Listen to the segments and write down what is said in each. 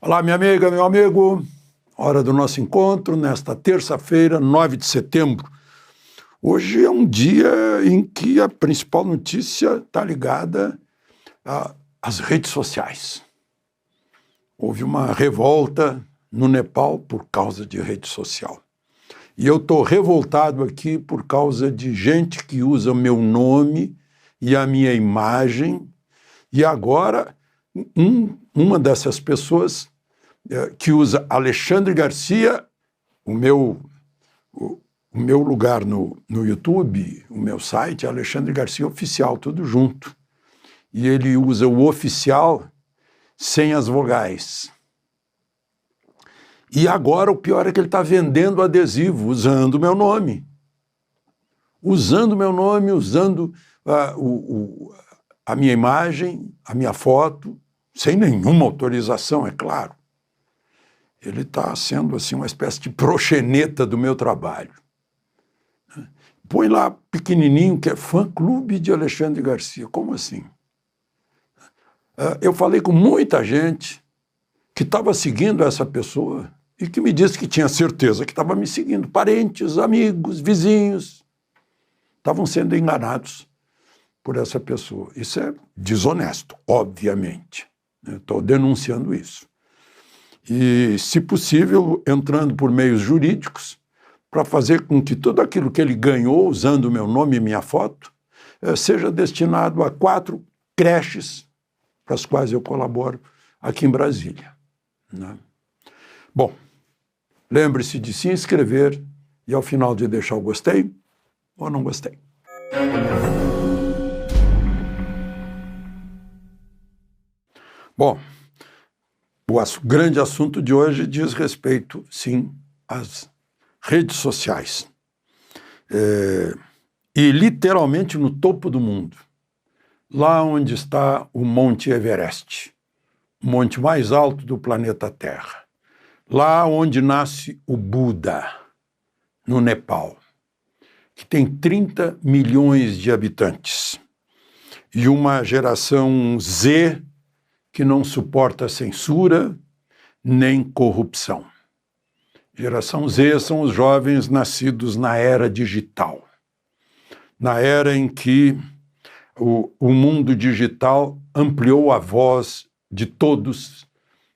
Olá, minha amiga, meu amigo. Hora do nosso encontro, nesta terça-feira, 9 de setembro. Hoje é um dia em que a principal notícia está ligada às redes sociais. Houve uma revolta no Nepal por causa de rede social. E eu estou revoltado aqui por causa de gente que usa o meu nome e a minha imagem. E agora, uma dessas pessoas que usa Alexandre Garcia, o meu lugar no YouTube, o meu site é Alexandre Garcia Oficial, tudo junto. E ele usa o oficial sem as vogais. E agora o pior é que ele está vendendo adesivo usando o meu nome. Usando a minha imagem, a minha foto, sem nenhuma autorização, é claro. Ele está sendo assim uma espécie de proxeneta do meu trabalho. Põe lá pequenininho que é fã-clube de Alexandre Garcia. Como assim? Eu falei com muita gente que estava seguindo essa pessoa e que me disse que tinha certeza que estava me seguindo. Parentes, amigos, vizinhos. Estavam sendo enganados por essa pessoa. Isso é desonesto, obviamente. Estou denunciando isso. E, se possível, entrando por meios jurídicos, para fazer com que tudo aquilo que ele ganhou, usando o meu nome e minha foto, seja destinado a 4 creches para as quais eu colaboro aqui em Brasília. Né? Bom, lembre-se de se inscrever e, ao final, de deixar o gostei ou não gostei. Bom, o grande assunto de hoje diz respeito, sim, às redes sociais. E literalmente no topo do mundo, lá onde está o Monte Everest, o monte mais alto do planeta Terra, lá onde nasce o Buda, no Nepal, que tem 30 milhões de habitantes, e uma geração Z que não suporta censura nem corrupção. Geração Z são os jovens nascidos na era digital, na era em que o mundo digital ampliou a voz de todos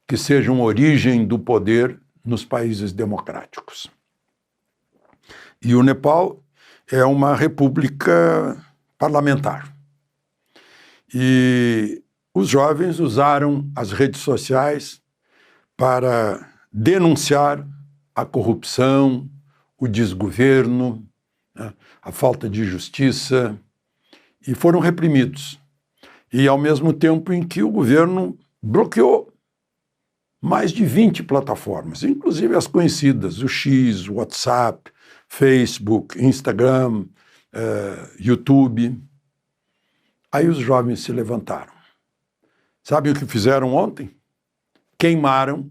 que sejam origem do poder nos países democráticos. E o Nepal é uma república parlamentar. E os jovens usaram as redes sociais para denunciar a corrupção, o desgoverno, a falta de justiça, e foram reprimidos. E ao mesmo tempo em que o governo bloqueou mais de 20 plataformas, inclusive as conhecidas, o X, o WhatsApp, Facebook, Instagram, YouTube. Aí os jovens se levantaram. Sabem o que fizeram ontem? Queimaram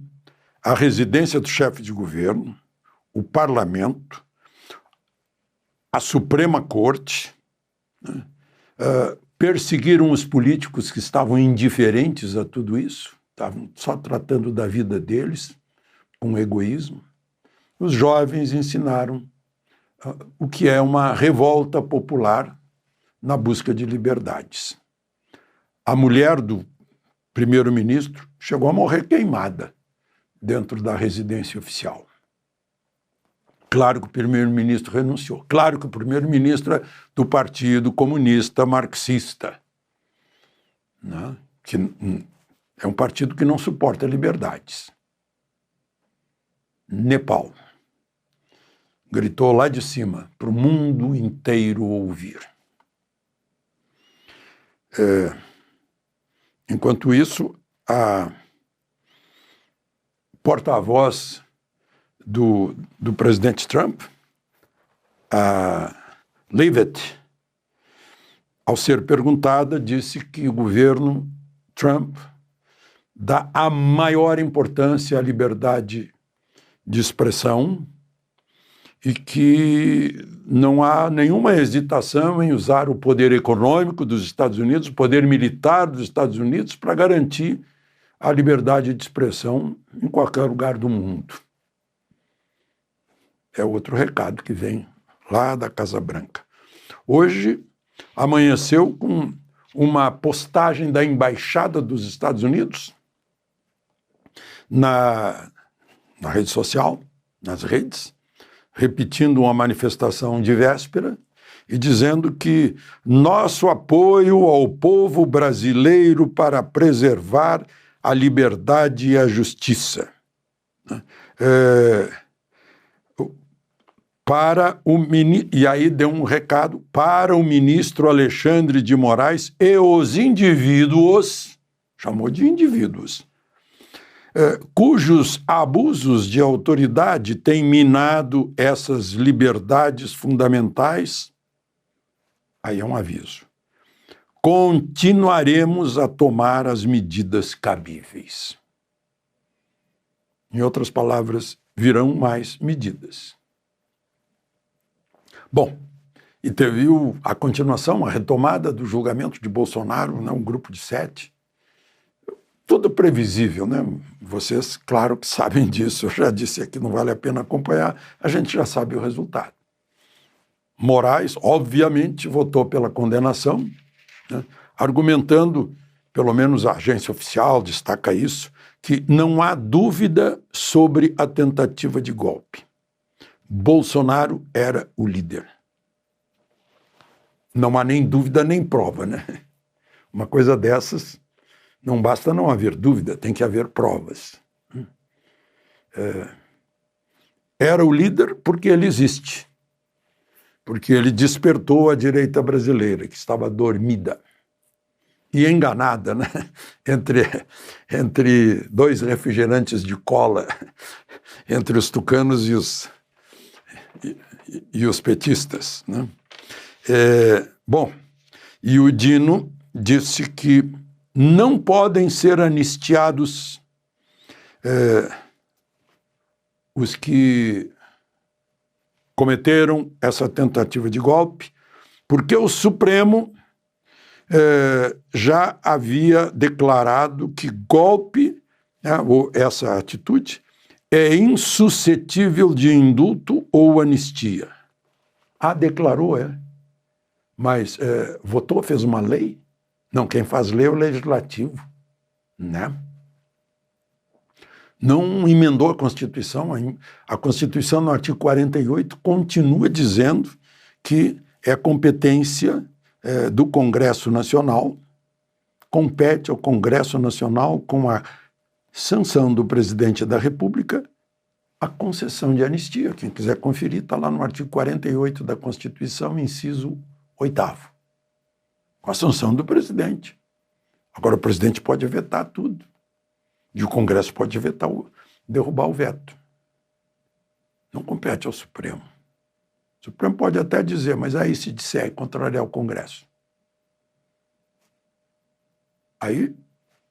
a residência do chefe de governo, o parlamento, a Suprema Corte, perseguiram os políticos que estavam indiferentes a tudo isso, estavam só tratando da vida deles, com egoísmo. Os jovens ensinaram o que é uma revolta popular na busca de liberdades. A mulher do primeiro-ministro chegou a morrer queimada dentro da residência oficial. Claro que o primeiro-ministro renunciou. Claro que o primeiro-ministro é do Partido Comunista Marxista, né? Que é um partido que não suporta liberdades. Nepal gritou lá de cima para o mundo inteiro ouvir. Enquanto isso, a porta-voz do presidente Trump, a Leavitt, ao ser perguntada, disse que o governo Trump dá a maior importância à liberdade de expressão e que não há nenhuma hesitação em usar o poder econômico dos Estados Unidos, o poder militar dos Estados Unidos para garantir a liberdade de expressão em qualquer lugar do mundo. É outro recado que vem lá da Casa Branca. Hoje amanheceu com uma postagem da Embaixada dos Estados Unidos na rede social, nas redes, repetindo uma manifestação de véspera e dizendo que nosso apoio ao povo brasileiro para preservar a liberdade e a justiça. E aí deu um recado para o ministro Alexandre de Moraes e os indivíduos, chamou de indivíduos, cujos abusos de autoridade têm minado essas liberdades fundamentais. Aí é um aviso. Continuaremos a tomar as medidas cabíveis. Em outras palavras, virão mais medidas. Bom, e teve a continuação, a retomada do julgamento de Bolsonaro, né, um grupo de 7. Tudo previsível, né? Vocês, claro que sabem disso, eu já disse aqui, não vale a pena acompanhar, a gente já sabe o resultado. Moraes, obviamente, votou pela condenação, né, argumentando, pelo menos a agência oficial destaca isso, que não há dúvida sobre a tentativa de golpe. Bolsonaro era o líder. Não há nem dúvida nem prova, né? Uma coisa dessas, não basta não haver dúvida, tem que haver provas. Era o líder porque ele existe. Porque ele despertou a direita brasileira, que estava dormida e enganada, né? Entre dois refrigerantes de cola, entre os tucanos e os petistas, né? Bom, e o Dino disse que não podem ser anistiados os que cometeram essa tentativa de golpe, porque o Supremo já havia declarado que golpe, ou essa atitude, é insuscetível de indulto ou anistia. Declarou, mas votou, fez uma lei? Não, quem faz lei é o legislativo, né? Não emendou a Constituição. A Constituição, no artigo 48, continua dizendo que é competência do Congresso Nacional, compete ao Congresso Nacional, com a sanção do presidente da República, a concessão de anistia. Quem quiser conferir, está lá no artigo 48 da Constituição, inciso 8º. Com a sanção do presidente. Agora, o presidente pode vetar tudo. E o Congresso pode vetar, derrubar o veto. Não compete ao Supremo. O Supremo pode até dizer, mas aí se disser contrariar o Congresso. Aí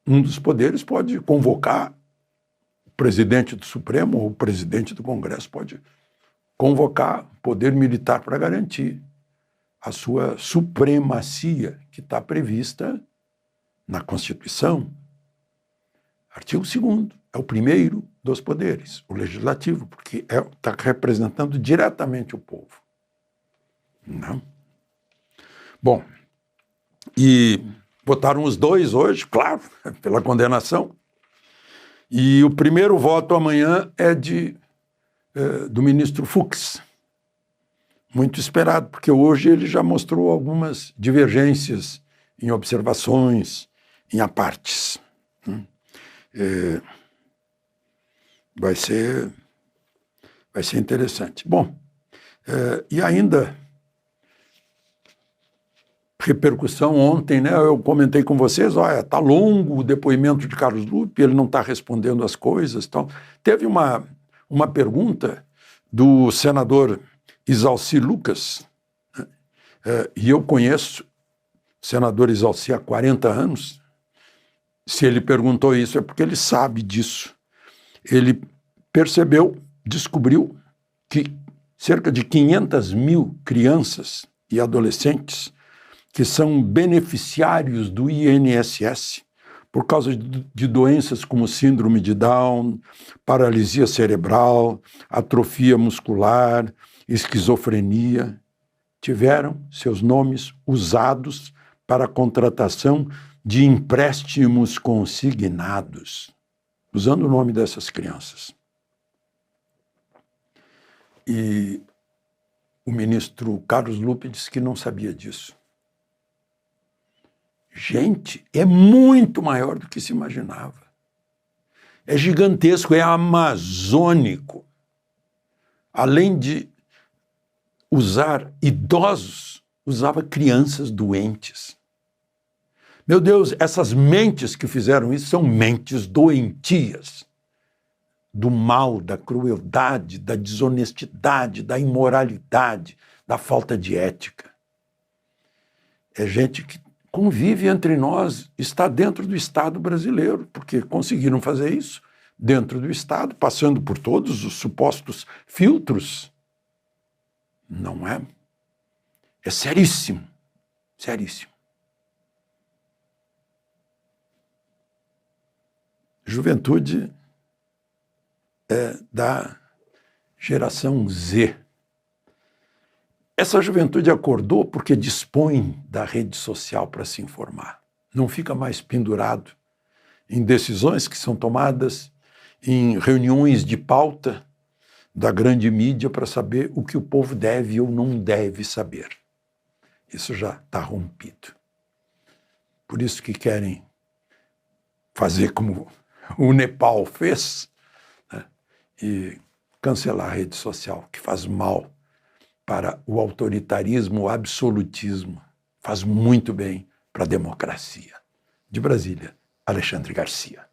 um dos poderes pode convocar o presidente do Supremo ou o presidente do Congresso pode convocar o poder militar para garantir a sua supremacia, que está prevista na Constituição. Artigo 2º, é o primeiro dos poderes, o legislativo, porque está representando diretamente o povo. Não? Bom, e votaram os dois hoje, claro, pela condenação, e o primeiro voto amanhã é do ministro Fux, muito esperado, porque hoje ele já mostrou algumas divergências em observações, em apartes. Vai ser interessante. Bom, e ainda, repercussão ontem, né? Eu comentei com vocês, olha, está longo o depoimento de Carlos Lupe, ele não está respondendo as coisas. Tal. Teve uma pergunta do senador Isalci Lucas, e eu conheço o senador Isalci há 40 anos. Se ele perguntou isso, é porque ele sabe disso. Ele descobriu que cerca de 500 mil crianças e adolescentes que são beneficiários do INSS por causa de doenças como síndrome de Down, paralisia cerebral, atrofia muscular, esquizofrenia, tiveram seus nomes usados para a contratação de empréstimos consignados, usando o nome dessas crianças. E o ministro Carlos Lupe disse que não sabia disso. Gente, é muito maior do que se imaginava. É gigantesco, é amazônico. Além de usar idosos, usava crianças doentes. Meu Deus, essas mentes que fizeram isso são mentes doentias. Do mal, da crueldade, da desonestidade, da imoralidade, da falta de ética. É gente que convive entre nós, está dentro do Estado brasileiro, porque conseguiram fazer isso dentro do Estado, passando por todos os supostos filtros. Não é? É seríssimo, seríssimo. Juventude é da geração Z. Essa juventude acordou porque dispõe da rede social para se informar. Não fica mais pendurado em decisões que são tomadas em reuniões de pauta da grande mídia para saber o que o povo deve ou não deve saber. Isso já está rompido. Por isso que querem fazer como o Nepal fez, né, e cancelar a rede social, que faz mal para o autoritarismo, o absolutismo. Faz muito bem para a democracia. De Brasília, Alexandre Garcia.